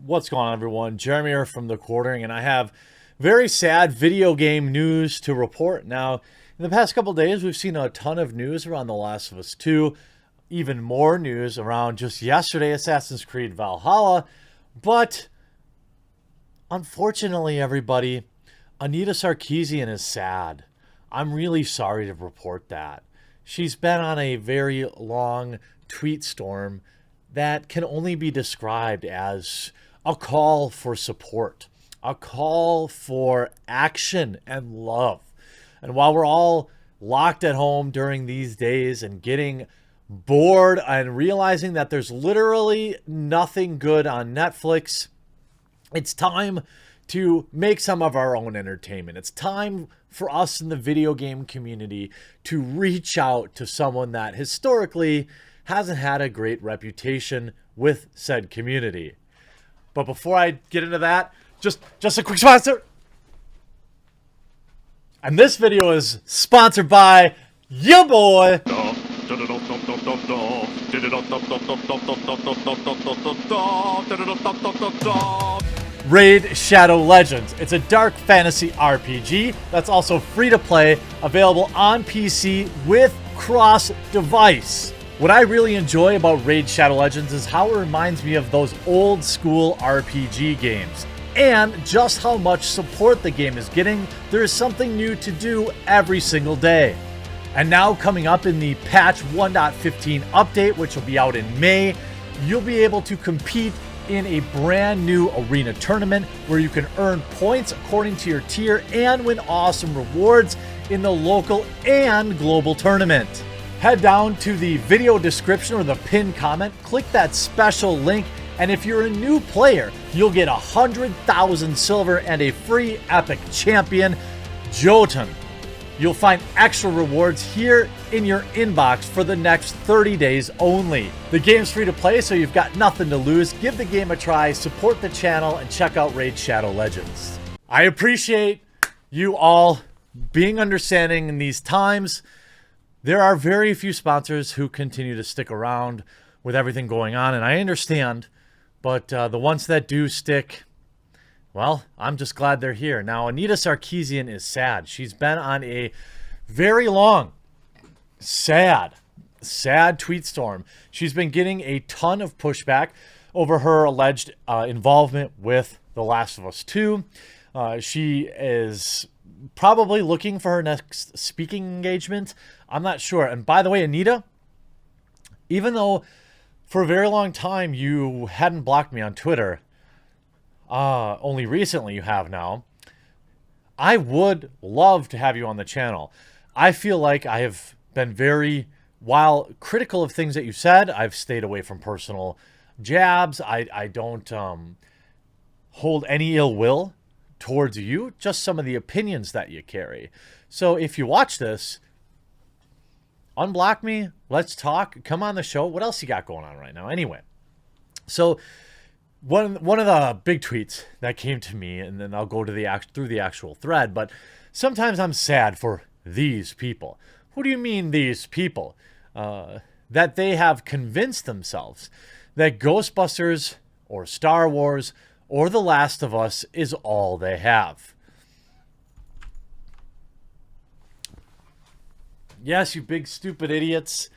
What's going on, everyone? Jeremy here from The Quartering, and I have very sad video game news to report. Now, in the past couple days, we've seen a ton of news around The Last of Us 2, even more news around just yesterday, Assassin's Creed Valhalla, but unfortunately, everybody, Anita Sarkeesian is sad. I'm really sorry to report that. She's been on a very long tweet storm that can only be described as a call for support, a call for action and love. And while we're all locked at home during these days and getting bored and realizing that there's literally nothing good on Netflix, it's time to make some of our own entertainment. It's time for us in the video game community to reach out to someone that historically hasn't had a great reputation with said community. But before I get into that, just a quick sponsor. And this video is sponsored by ya boy. Raid Shadow Legends. It's a dark fantasy RPG that's also free to play, available on PC with cross-device. What I really enjoy about Raid Shadow Legends is how it reminds me of those old school RPG games, and just how much support the game is getting. There is something new to do every single day. And now coming up in the patch 1.15 update, which will be out in May, you'll be able to compete in a brand new arena tournament where you can earn points according to your tier and win awesome rewards in the local and global tournament. Head down to the video description or the pinned comment, click that special link, and if you're a new player, you'll get 100,000 silver and a free epic champion, Jotun. You'll find extra rewards here in your inbox for the next 30 days only. The game's free to play, so you've got nothing to lose. Give the game a try, support the channel, and check out Raid Shadow Legends. I appreciate you all being understanding in these times. There are very few sponsors who continue to stick around with everything going on, and I understand, but the ones that do stick, well, I'm just glad they're here. Now, Anita Sarkeesian is sad. She's been on a very long, sad tweet storm. She's been getting a ton of pushback over her alleged involvement with The Last of Us 2. She is probably looking for her next speaking engagement. I'm not sure. And by the way, Anita, even though for a very long time you hadn't blocked me on Twitter, only recently you have now, I would love to have you on the channel. I feel like I have been while critical of things that you said, I've stayed away from personal jabs. I don't hold any ill will towards you, just some of the opinions that you carry. So if you watch this, unblock me, let's talk, come on the show. What else you got going on right now? Anyway, so one of the big tweets that came to me, and then I'll go to through the actual thread, but sometimes I'm sad for these people. What do you mean these people? That they have convinced themselves that Ghostbusters or Star Wars or The Last of Us is all they have. Yes, you big stupid idiots.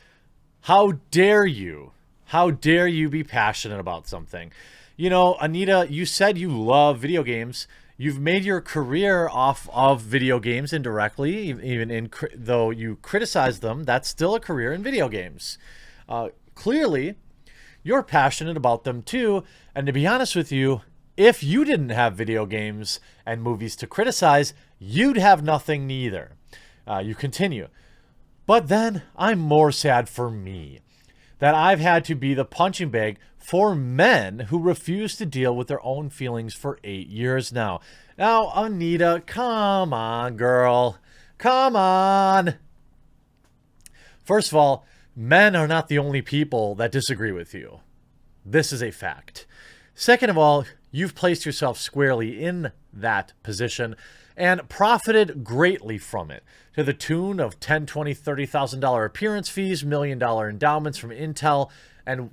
How dare you? How dare you be passionate about something? You know, Anita, you said you love video games. You've made your career off of video games indirectly, even though you criticize them. That's still a career in video games. Clearly, you're passionate about them too. And to be honest with you, if you didn't have video games and movies to criticize, you'd have nothing neither. You continue. But then I'm more sad for me that I've had to be the punching bag for men who refuse to deal with their own feelings for 8 years now. Now, Anita, come on, girl. Come on. First of all, men are not the only people that disagree with you. This is a fact. Second of all, you've placed yourself squarely in that position and profited greatly from it, to the tune of $10,000, $20,000, $30,000 appearance fees, $1 million endowments from Intel, and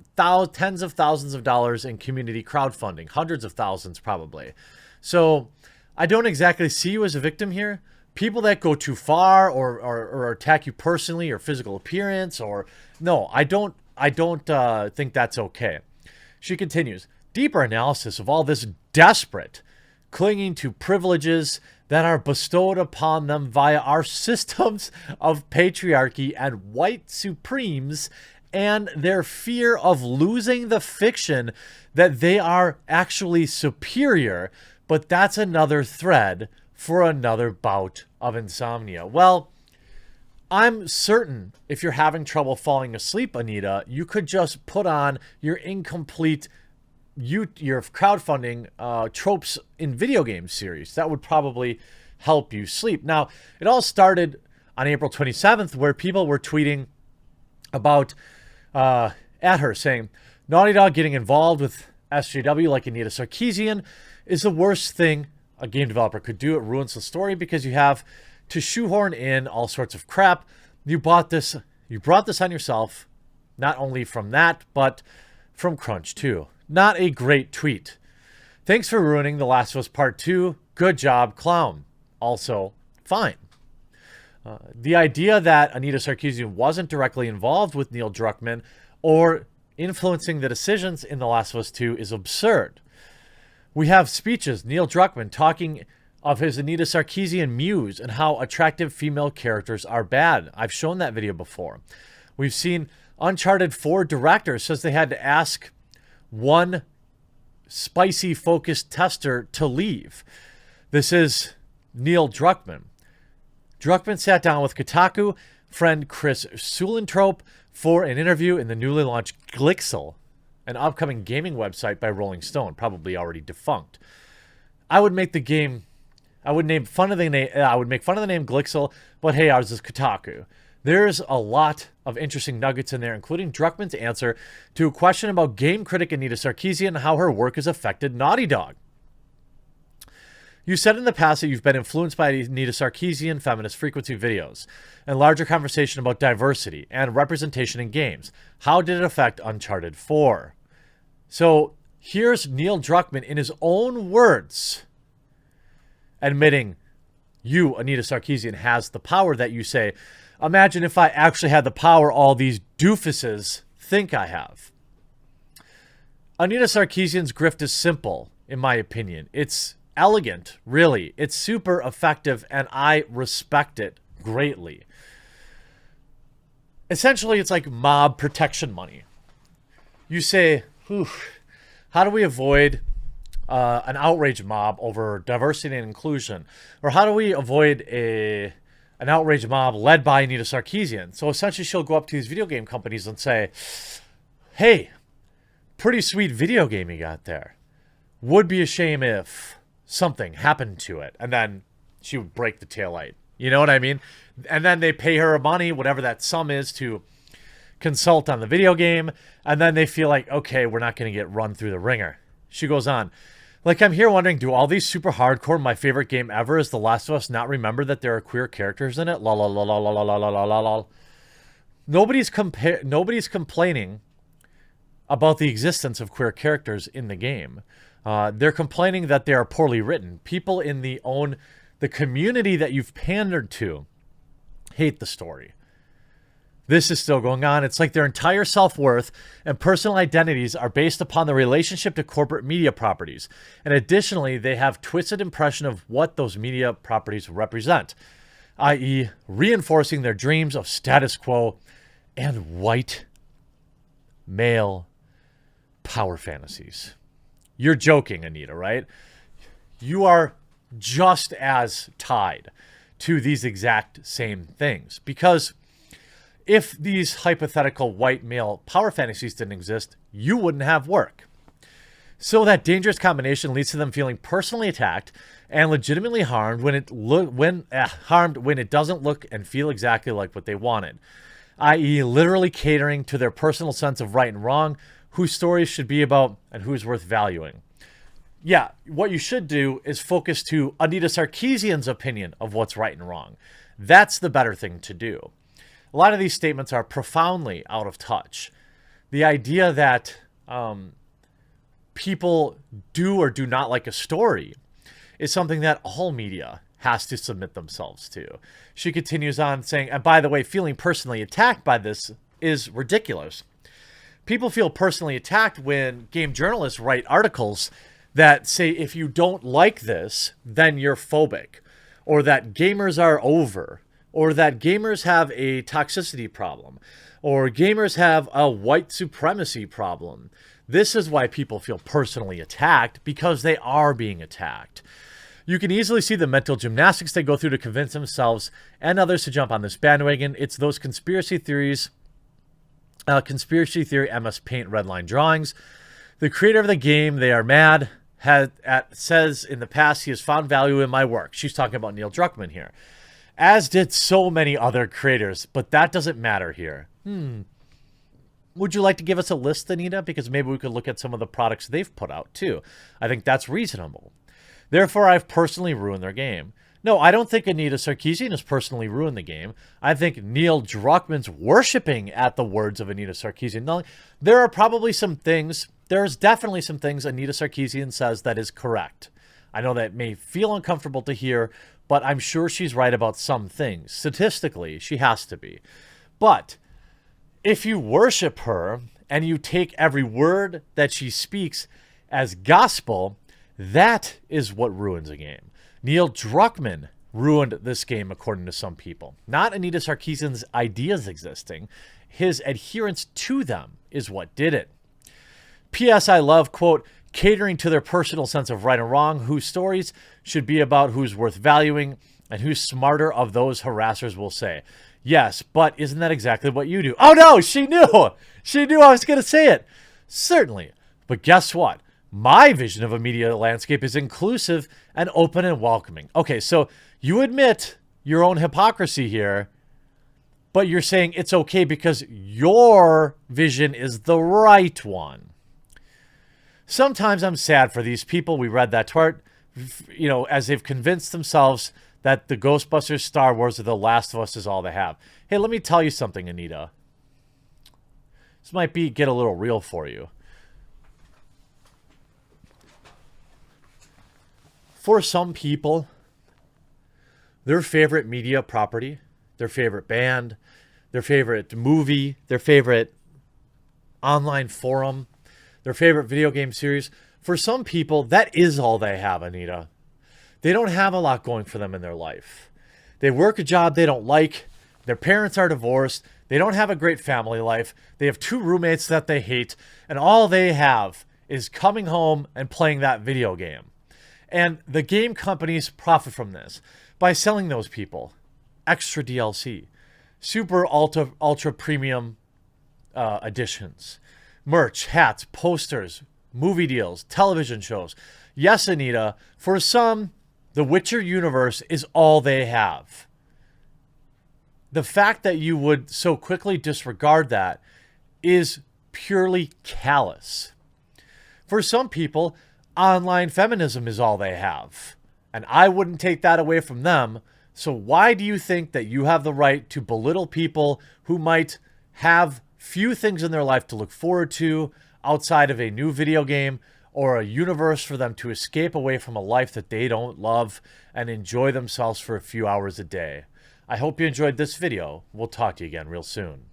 tens of thousands of dollars in community crowdfunding, hundreds of thousands probably. So I don't exactly see you as a victim here. People that go too far or attack you personally or physical appearance or no, I don't think that's okay. She continues, deeper analysis of all this desperate clinging to privileges that are bestowed upon them via our systems of patriarchy and white supremes and their fear of losing the fiction that they are actually superior. But that's another thread for another bout of insomnia. Well, I'm certain if you're having trouble falling asleep, Anita, you could just put on your incomplete your crowdfunding tropes in video game series. That would probably help you sleep. Now, it all started on April 27th where people were tweeting about at her saying, Naughty Dog getting involved with SJW like Anita Sarkeesian is the worst thing a game developer could do. It ruins the story because you have to shoehorn in all sorts of crap. You brought this on yourself, not only from that, but from Crunch too. Not a great tweet. Thanks for ruining The Last of Us Part 2. Good job, clown. Also, fine. The idea that Anita Sarkeesian wasn't directly involved with Neil Druckmann or influencing the decisions in The Last of Us 2 is absurd. We have speeches, Neil Druckmann talking of his Anita Sarkeesian muse and how attractive female characters are bad. I've shown that video before. We've seen Uncharted 4 director says they had to ask one spicy focused tester to leave. This is Neil Druckmann. Druckmann sat down with Kotaku friend Chris Sulentrope for an interview in the newly launched Glixel, an upcoming gaming website by Rolling Stone, probably already defunct. I would make fun of the name Glixel, but hey, ours is Kotaku. There's a lot of interesting nuggets in there, including Druckmann's answer to a question about game critic Anita Sarkeesian and how her work has affected Naughty Dog. You said in the past that you've been influenced by Anita Sarkeesian feminist frequency videos and larger conversation about diversity and representation in games. How did it affect Uncharted 4? So here's Neil Druckmann in his own words admitting you, Anita Sarkeesian, has the power that you say. Imagine if I actually had the power all these doofuses think I have. Anita Sarkeesian's grift is simple, in my opinion. It's elegant, really. It's super effective, and I respect it greatly. Essentially, it's like mob protection money. You say, how do we avoid an outrage mob over diversity and inclusion? Or how do we avoid an outrage mob led by Anita Sarkeesian? So essentially she'll go up to these video game companies and say, hey, pretty sweet video game you got there. Would be a shame if something happened to it. And then she would break the taillight. You know what I mean? And then they pay her money, whatever that sum is, to consult on the video game. And then they feel like, okay, we're not going to get run through the ringer. She goes on, like, I'm here wondering, do all these super hardcore, my favorite game ever is The Last of Us, not remember that there are queer characters in it? La la la la la la la la la la. Nobody's complaining about the existence of queer characters in the game. They're complaining that they are poorly written. People in the community that you've pandered to hate the story. This is still going on. It's like their entire self-worth and personal identities are based upon the relationship to corporate media properties. And additionally, they have twisted impression of what those media properties represent, i.e. reinforcing their dreams of status quo and white male power fantasies. You're joking, Anita, right? You are just as tied to these exact same things. Because if these hypothetical white male power fantasies didn't exist, you wouldn't have work. So that dangerous combination leads to them feeling personally attacked and legitimately harmed when it doesn't look and feel exactly like what they wanted, i.e. literally catering to their personal sense of right and wrong, whose stories should be about, and who's worth valuing. Yeah, what you should do is focus to Anita Sarkeesian's opinion of what's right and wrong. That's the better thing to do. A lot of these statements are profoundly out of touch. The idea that people do or do not like a story is something that all media has to submit themselves to. She continues on saying, and by the way, feeling personally attacked by this is ridiculous. People feel personally attacked when game journalists write articles that say if you don't like this, then you're phobic, or that gamers are over, or that gamers have a toxicity problem, or gamers have a white supremacy problem. This is why people feel personally attacked, because they are being attacked. You can easily see the mental gymnastics they go through to convince themselves and others to jump on this bandwagon. It's those conspiracy theory MS Paint redline drawings. The creator of the game, they are mad, says in the past he has found value in my work. She's talking about Neil Druckmann here. As did so many other creators, but that doesn't matter here. Would you like to give us a list, Anita? Because maybe we could look at some of the products they've put out too. I think that's reasonable. Therefore, I've personally ruined their game. No, I don't think Anita Sarkeesian has personally ruined the game. I think Neil Druckmann's worshiping at the words of Anita Sarkeesian. Now, there are probably some things, there's definitely some things Anita Sarkeesian says that is correct. I know that may feel uncomfortable to hear, but I'm sure she's right about some things. Statistically, she has to be. But if you worship her and you take every word that she speaks as gospel, that is what ruins a game. Neil Druckmann ruined this game, according to some people. Not Anita Sarkeesian's ideas existing. His adherence to them is what did it. P.S. I love, quote, catering to their personal sense of right and wrong, whose stories should be about who's worth valuing and who's smarter of those harassers will say. Yes, but isn't that exactly what you do? Oh, no, she knew. She knew I was going to say it. Certainly. But guess what? My vision of a media landscape is inclusive and open and welcoming. Okay, so you admit your own hypocrisy here, but you're saying it's okay because your vision is the right one. Sometimes I'm sad for these people. We read that part, you know, as they've convinced themselves that the Ghostbusters, Star Wars, or The Last of Us is all they have. Hey, let me tell you something, Anita. This might get a little real for you. For some people, their favorite media property, their favorite band, their favorite movie, their favorite online forum, their favorite video game series, for some people, that is all they have, Anita. They don't have a lot going for them in their life. They work a job they don't like. Their parents are divorced. They don't have a great family life. They have 2 roommates that they hate. And all they have is coming home and playing that video game. And the game companies profit from this by selling those people extra DLC, super ultra premium editions, merch, hats, posters, movie deals, television shows. Yes, Anita, for some, the Witcher universe is all they have. The fact that you would so quickly disregard that is purely callous. For some people, online feminism is all they have. And I wouldn't take that away from them. So why do you think that you have the right to belittle people who might have few things in their life to look forward to outside of a new video game or a universe for them to escape away from a life that they don't love and enjoy themselves for a few hours a day? I hope you enjoyed this video. We'll talk to you again real soon.